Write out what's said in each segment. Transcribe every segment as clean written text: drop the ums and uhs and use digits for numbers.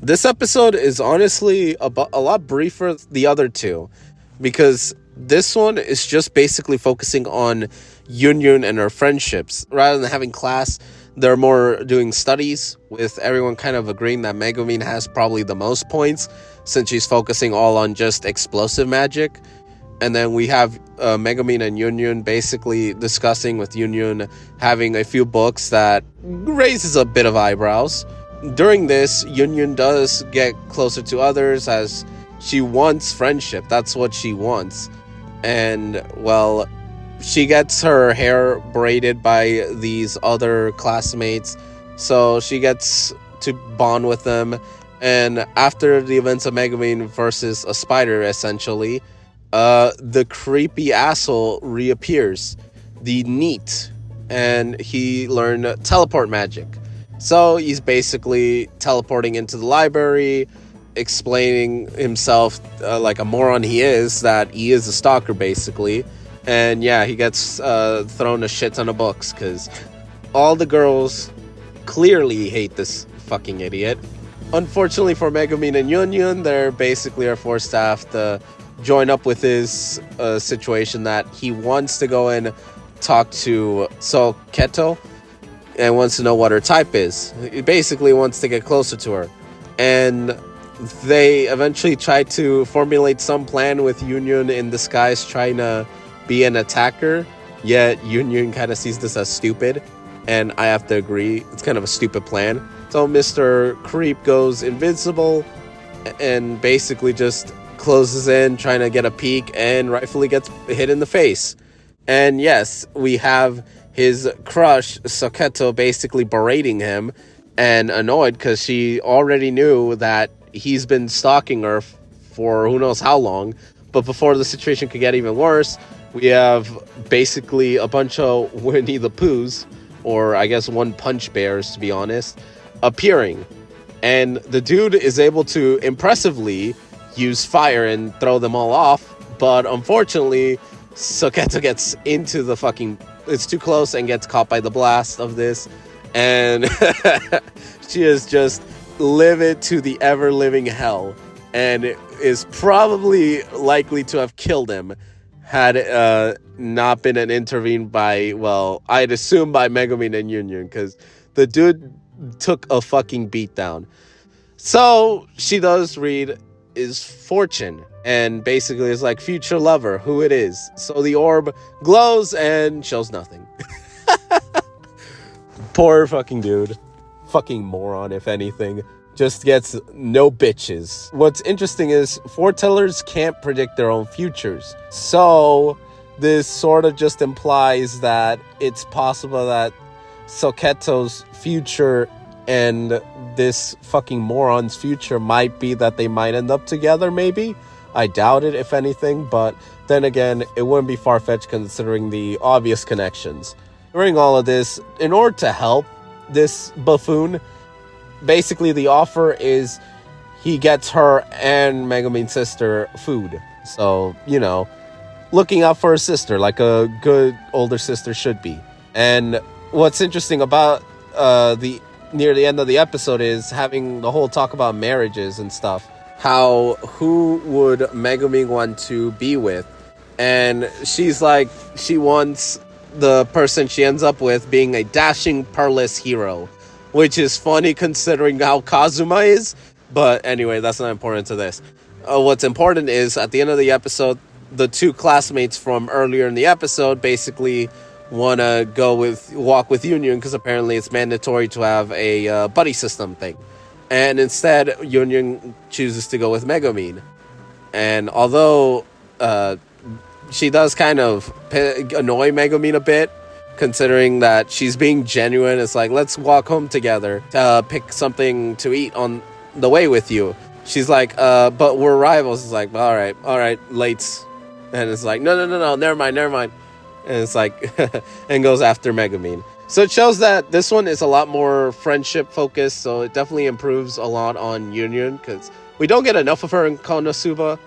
This episode is honestly a lot briefer than the other two, because this one is just basically focusing on Yunyun and her friendships. Rather than having class, they're more doing studies, with everyone kind of agreeing that Megumin has probably the most points, since she's focusing all on just explosive magic. And then we have Megumin and Yunyun basically discussing, with Yunyun having a few books that raises a bit of eyebrows. During this, Yunyun does get closer to others, as she wants friendship. That's what she wants. And, well, she gets her hair braided by these other classmates, so she gets to bond with them. And after the events of Megumin versus a spider, essentially, the creepy asshole reappears, the NEET, and he learned teleport magic. So he's basically teleporting into the library, explaining himself like a moron he is, that he is a stalker basically. And yeah, he gets thrown a shit ton of books, because all the girls clearly hate this fucking idiot. Unfortunately for Megumin and Yunyun, they're basically are forced to have to join up with his situation, that he wants to go and talk to Soketo and wants to know what her type is. He basically wants to get closer to her. And they eventually try to formulate some plan with Yunyun in disguise, trying to be an attacker, yet Yunyun kind of sees this as stupid, and I have to agree, it's kind of a stupid plan. So Mr. Creep goes invincible and basically just closes in, trying to get a peek, and rightfully gets hit in the face. And yes, we have his crush, Soketo, basically berating him and annoyed, because she already knew that he's been stalking her for who knows how long. But before the situation could get even worse, we have basically a bunch of Winnie the Poohs, or I guess One Punch Bears to be honest, appearing. And the dude is able to impressively use fire and throw them all off, but unfortunately Soketo gets into the fucking... it's too close and gets caught by the blast of this, and she is just livid to the ever-living hell, and is probably likely to have killed him had not been intervened by, well, I'd assume by Megumin and Yunyun, because the dude took a fucking beatdown. So she does read his fortune, and basically is like, future lover, who it is. So the orb glows and shows nothing. Poor fucking dude. Fucking moron, if anything. Just gets no bitches. What's interesting is foretellers can't predict their own futures. So this sort of just implies that it's possible that Soketo's future and this fucking moron's future might be that they might end up together, maybe. I doubt it, if anything, but then again, it wouldn't be far-fetched considering the obvious connections. During all of this, in order to help this buffoon, basically the offer is he gets her and Megumin's sister food. So, you know, looking out for her sister like a good older sister should be. And what's interesting about near the end of the episode is having the whole talk about marriages and stuff. How, who would Megumin want to be with? And she's like, she wants the person she ends up with being a dashing, pearless hero. Which is funny considering how Kazuma is. But anyway, that's not important to this. What's important is, at the end of the episode, the two classmates from earlier in the episode basically want to walk with Yunyun, because apparently it's mandatory to have a buddy system thing. And instead, Yunyun chooses to go with Megumin. And although she does kind of annoy Megumin a bit, considering that she's being genuine, it's like, let's walk home together to pick something to eat on the way with you. She's like, but we're rivals. It's like, all right, lates. And it's like, no, never mind. And it's like, and goes after Megumin. So it shows that this one is a lot more friendship focused, so it definitely improves a lot on Yunyun, because we don't get enough of her in Konosuba,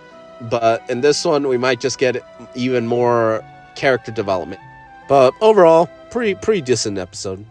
but in this one we might just get even more character development. But overall, pretty decent episode.